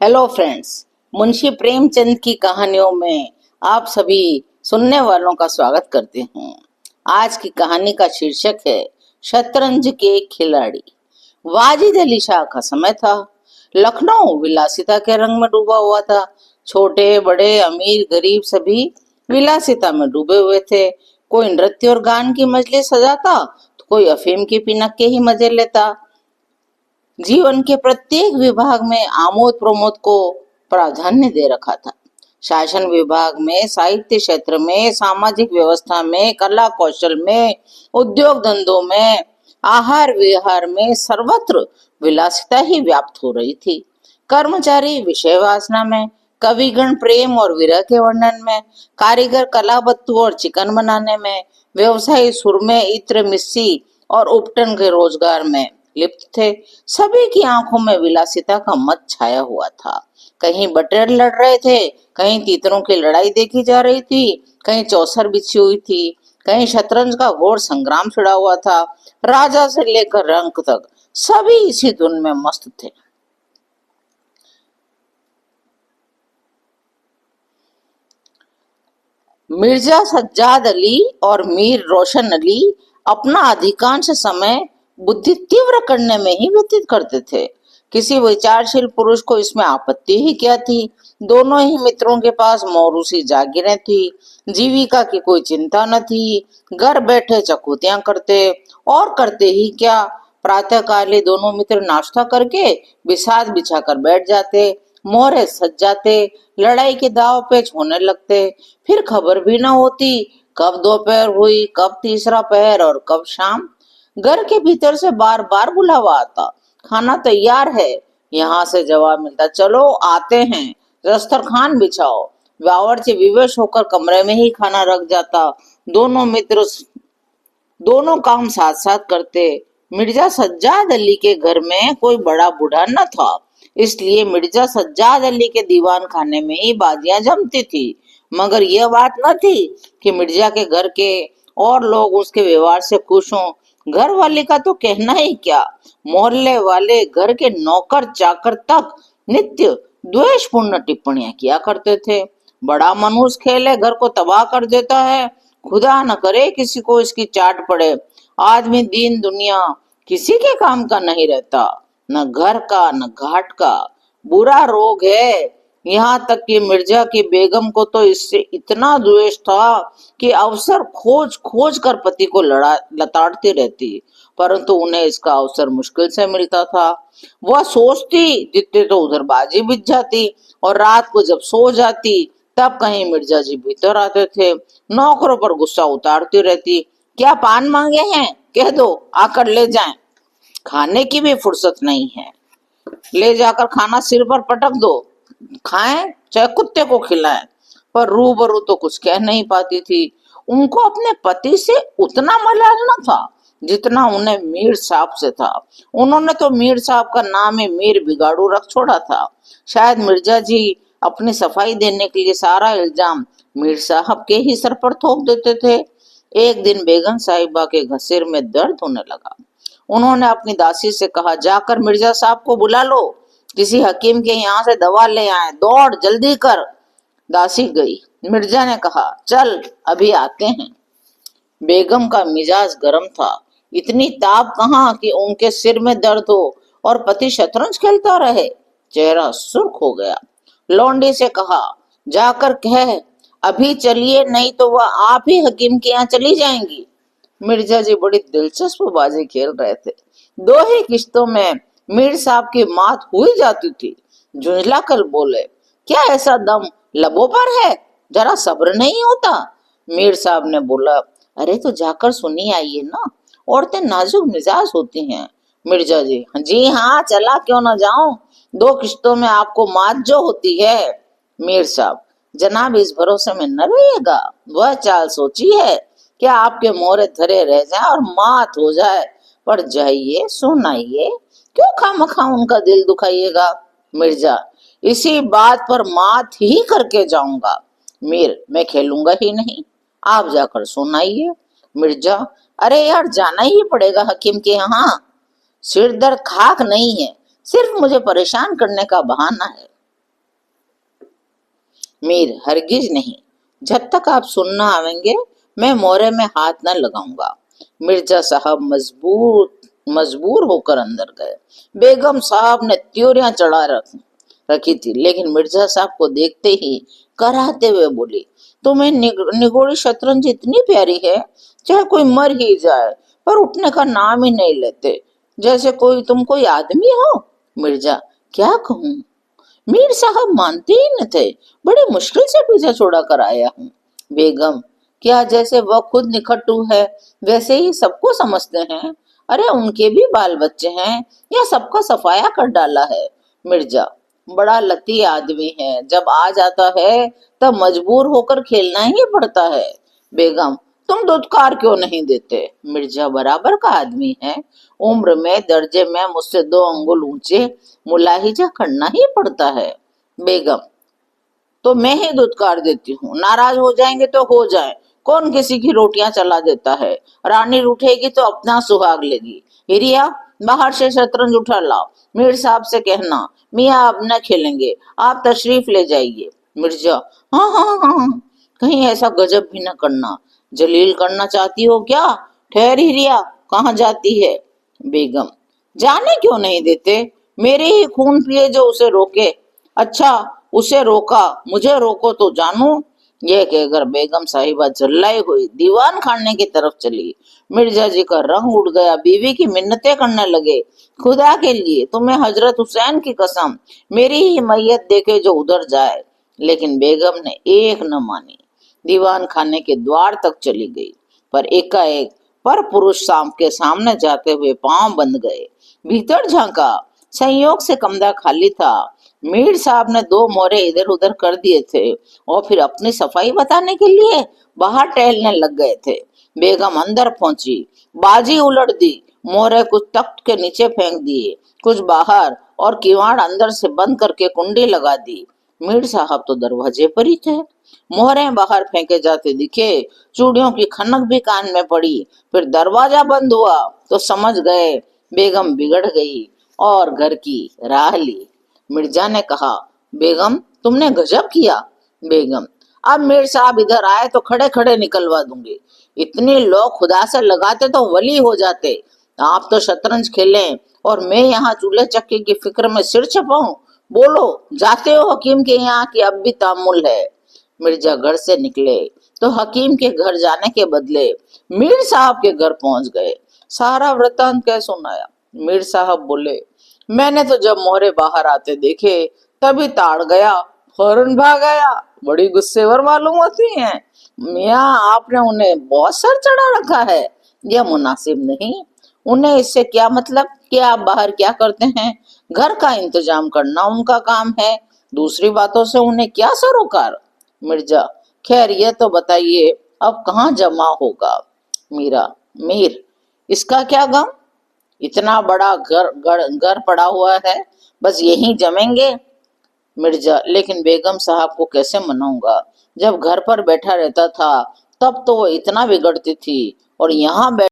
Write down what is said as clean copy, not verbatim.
Hello friends, Munshi Premchand की कहानियों में आप सभी सुनने वालों का स्वागत करते हैं। आज की कहानी का शीर्षक है शतरंज के खिलाड़ी। वाजिद अली शाह का समय था। लखनऊ विलासिता के रंग में डूबा हुआ था। छोटे बड़े अमीर गरीब सभी विलासिता में डूबे हुए थे। कोई नृत्य और गान की मजलिस सजाता तो कोई अफीम की पिनक के ही मजे लेता। जीवन के प्रत्येक विभाग में आमोद प्रमोद को प्राधान्य दे रखा था। शासन विभाग में, साहित्य क्षेत्र में, सामाजिक व्यवस्था में, कला कौशल में, उद्योग धंधों में, आहार विहार में सर्वत्र विलासिता ही व्याप्त हो रही थी। कर्मचारी विषय वासना में, कविगण प्रेम और विरह के वर्णन में, कारीगर कला बत्तू और चिकन बनाने में, व्यवसायी सुरमे इत्र मिस्सी और उपटन के रोजगार में लिप्त थे। सभी की आंखों में विलासिता का मत छाया हुआ था। कहीं बटेर लड़ रहे थे, कहीं तीतरों की लड़ाई देखी जा रही थी, कहीं चौसर बिछी हुई थी, कहीं शतरंज का घोर संग्राम छिड़ा हुआ था। राजा से लेकर रंक तक सभी इसी धुन में मस्त थे। मिर्जा सज्जाद अली और मीर रोशन अली अपना अधिकांश समय बुद्धि तीव्र करने में ही व्यतीत करते थे। किसी विचारशील पुरुष को इसमें आपत्ति ही क्या थी। दोनों ही मित्रों के पास मौरूसी जागीरें थी। जीविका की कोई चिंता न थी। घर बैठे चकोतियां करते और करते ही क्या। प्रातःकाल ही दोनों मित्र नाश्ता करके बिसात बिछाकर बैठ जाते। मोहरे सज जाते। लड़ाई के दाव पेच होने लगते। फिर खबर भी न होती कब दोपहर हुई, कब तीसरा पहर और कब शाम। घर के भीतर से बार बार बुलावा आता, खाना तैयार है। यहाँ से जवाब मिलता, चलो आते हैं, दस्तरखान बिछाओ। बावर्ची विवश होकर कमरे में ही खाना रख जाता। दोनों मित्र दोनों काम साथ साथ करते। मिर्जा सज्जाद अली के घर में कोई बड़ा बूढ़ा न था, इसलिए मिर्जा सज्जाद अली के दीवान खाने में ही बाजियां जमती थी। मगर यह बात न थी कि मिर्जा के घर के और लोग उसके व्यवहार से खुश हों। घर वाले का तो कहना ही क्या, मोहल्ले वाले, घर के नौकर चाकर तक नित्य द्वेषपूर्ण टिप्पणियां किया करते थे। बड़ा मनहूस खेल है, घर को तबाह कर देता है। खुदा न करे किसी को इसकी चाट पड़े। आदमी दीन दुनिया किसी के काम का नहीं रहता, न घर का न घाट का। बुरा रोग है। यहाँ तक कि मिर्जा की बेगम को तो इससे इतना द्वेष था कि अवसर खोज खोज कर पति को लताड़ती रहती, परंतु उन्हें इसका अवसर मुश्किल से मिलता था। वह सोचती जितने तो उधर बाजी बिछ जाती, और रात को जब सो जाती तब कहीं मिर्जा जी भीतर आते थे। नौकरों पर गुस्सा उतारती रहती, क्या पान मांगे हैं, कह दो आकर ले जाएं। खाने की भी फुर्सत नहीं है, ले जाकर खाना सिर पर पटक दो, खाएं चाहे कुत्ते को खिलाएं। पर रूबरू तो कुछ कह नहीं पाती थी। उनको अपने पति से उतना मलाल न था जितना उन्हें मीर साहब से था। उन्होंने तो मीर साहब का नाम ही मीर बिगाड़ू रख छोड़ा था। शायद मिर्जा जी अपनी सफाई देने के लिए सारा इल्जाम मीर साहब के ही सर पर थोप देते थे। एक दिन बेगम साहिबा के घसीर में दर्द होने लगा। उन्होंने अपनी दासी से कहा, जाकर मिर्जा साहब को बुला लो, किसी हकीम के यहाँ से दवा ले आए, दौड़ जल्दी कर। दासी गई। मिर्जा ने कहा, चल अभी आते हैं। बेगम का मिजाज गर्म था। इतनी ताप कहाँ कि उनके सिर में दर्द हो और पति शतरंज खेलता रहे। चेहरा सुर्ख हो गया। लौंडी से कहा, जाकर कह अभी चलिए, नहीं तो वह आप ही हकीम के यहाँ चली जाएंगी। मिर्जा जी बड़ी दिलचस्प बाजी खेल रहे थे। दो ही किश्तों में मीर साहब की मात हुई जाती थी। झुंझला कर बोले, क्या ऐसा दम लबों पर है, जरा सब्र नहीं होता। मीर साहब ने बोला, अरे तो जाकर सुनी आइए ना, औरतें नाजुक मिजाज होती हैं। मिर्जा जी, जी हाँ, चला क्यों ना जाऊं, 2 किश्तों में आपको मात जो होती है। मीर साहब, जनाब इस भरोसे में न रहिएगा। वह चाल सोची है क्या आपके मोहरे धरे रह जाए और मात हो जाए, पर जाइए सुनाइए, क्यों खामखा उनका दिल दुखाइएगा। मिर्जा, इसी बात पर मात ही करके जाऊंगा। मीर, मैं खेलूंगा ही नहीं, आप जाकर सुनाइए। मिर्जा, अरे यार, जाना ही पड़ेगा हकीम के यहाँ। सिर दर्द खाक नहीं है, सिर्फ मुझे परेशान करने का बहाना है। मीर, हरगिज नहीं। जब तक आप सुनना आवेंगे मैं मोहरे में हाथ न लगाऊंगा। मिर्जा साहब मजबूर होकर अंदर गए। बेगम साहब ने त्योरियां रखी थी, लेकिन मिर्जा साहब को देखते ही कराहते हुए बोली, तुम्हें निगोड़ी शतरंज इतनी प्यारी है, चाहे कोई मर ही जाए पर उठने का नाम ही नहीं लेते, जैसे तुम कोई आदमी हो। मिर्जा, क्या कहूँ? मीर साहब मानते ही न थे। बड़ी मुश्किल से पीछा छोड़ा कर आया हूँ। बेगम, क्या जैसे वह खुद निखट्टू है वैसे ही सबको समझते हैं? अरे उनके भी बाल बच्चे हैं या सबका सफाया कर डाला है? मिर्जा, बड़ा लती आदमी है, जब आ जाता है तब मजबूर होकर खेलना ही पड़ता है। बेगम, तुम दुत्कार क्यों नहीं देते? मिर्जा, बराबर का आदमी है, उम्र में दर्जे में मुझसे 2 अंगुल ऊंचे, मुलाहिजा करना ही पड़ता है। बेगम, तो मैं ही दुत्कार देती हूँ, नाराज हो जाएंगे तो हो जाए, कौन किसी की रोटियां चला देता है। रानी रूठेगी तो अपना सुहाग लेगी। हिरिया, बाहर से शतरंज उठा लाओ। मीर साहब से कहना मियाँ अब न खेलेंगे, आप तशरीफ ले जाइए। मिर्जा, हाँ हाँ हाँ हाँ, कहीं ऐसा गजब भी न करना। जलील करना चाहती हो क्या? ठहर हिरिया, कहाँ जाती है? बेगम, जाने क्यों नहीं देते? मेरे ही खून पिए जो उसे रोके। अच्छा, उसे रोका, मुझे रोको तो जानू। यह कहकर बेगम साहिबा जल्लाई हुई दीवान खाने की तरफ चली। मिर्जा जी का रंग उड़ गया। बीवी की मिन्नतें करने लगे, खुदा के लिए तुम्हें हजरत हुसैन की कसम, मेरी ही मैयत देखे जो उधर जाए। लेकिन बेगम ने एक न मानी, दीवान खाने के द्वार तक चली गई, पर एकाएक पर पुरुष शाम के सामने जाते हुए पांव बंद गए। भीतर झांका, संयोग से कमरा खाली था। मीर साहब ने 2 मोहरे इधर उधर कर दिए थे और फिर अपनी सफाई बताने के लिए बाहर टहलने लग गए थे। बेगम अंदर पहुंची, बाजी उलट दी, मोहरे कुछ तख्त के नीचे फेंक दिए, कुछ बाहर, और किवाड़ अंदर से बंद करके कुंडी लगा दी। मीर साहब तो दरवाजे पर ही थे। मोहरे बाहर फेंके जाते दिखे, चूड़ियों की खनक भी कान में पड़ी। फिर दरवाजा बंद हुआ तो समझ गए बेगम बिगड़ गई और घर की राह ली। मिर्जा ने कहा, बेगम तुमने गजब किया। बेगम, अब मीर साहब इधर आए तो खड़े खड़े निकलवा दूंगी। इतनी लोग खुदा से लगाते तो वली हो जाते। आप तो शतरंज खेलें और मैं यहाँ चूल्हे चक्की की फिक्र में सिर छपाऊं। बोलो, जाते हो हकीम के यहाँ कि अब भी तामुल है? मिर्जा घर से निकले तो हकीम के घर जाने के बदले मीर साहब के घर पहुंच गए। सारा वृतांत कह सुनाया। मीर साहब बोले, मैंने तो जब मोहरे बाहर आते देखे तभी ताड़ गया, फौरन भाग गया। बड़ी गुस्सेवर मालूम होती हैं। मियाँ, आपने उन्हें बहुत सर चढ़ा रखा है, यह मुनासिब नहीं। उन्हें इससे क्या मतलब कि आप बाहर क्या करते हैं? घर का इंतजाम करना उनका काम है, दूसरी बातों से उन्हें क्या सरोकार? मिर्जा, खैर यह तो बताइए अब कहाँ जमा होगा? मीरा, मीर, इसका क्या गम, इतना बड़ा घर पड़ा हुआ है, बस यहीं जमेंगे। मिर्जा, लेकिन बेगम साहब को कैसे मनाऊंगा? जब घर पर बैठा रहता था तब तो वो इतना बिगड़ती थी, और यहाँ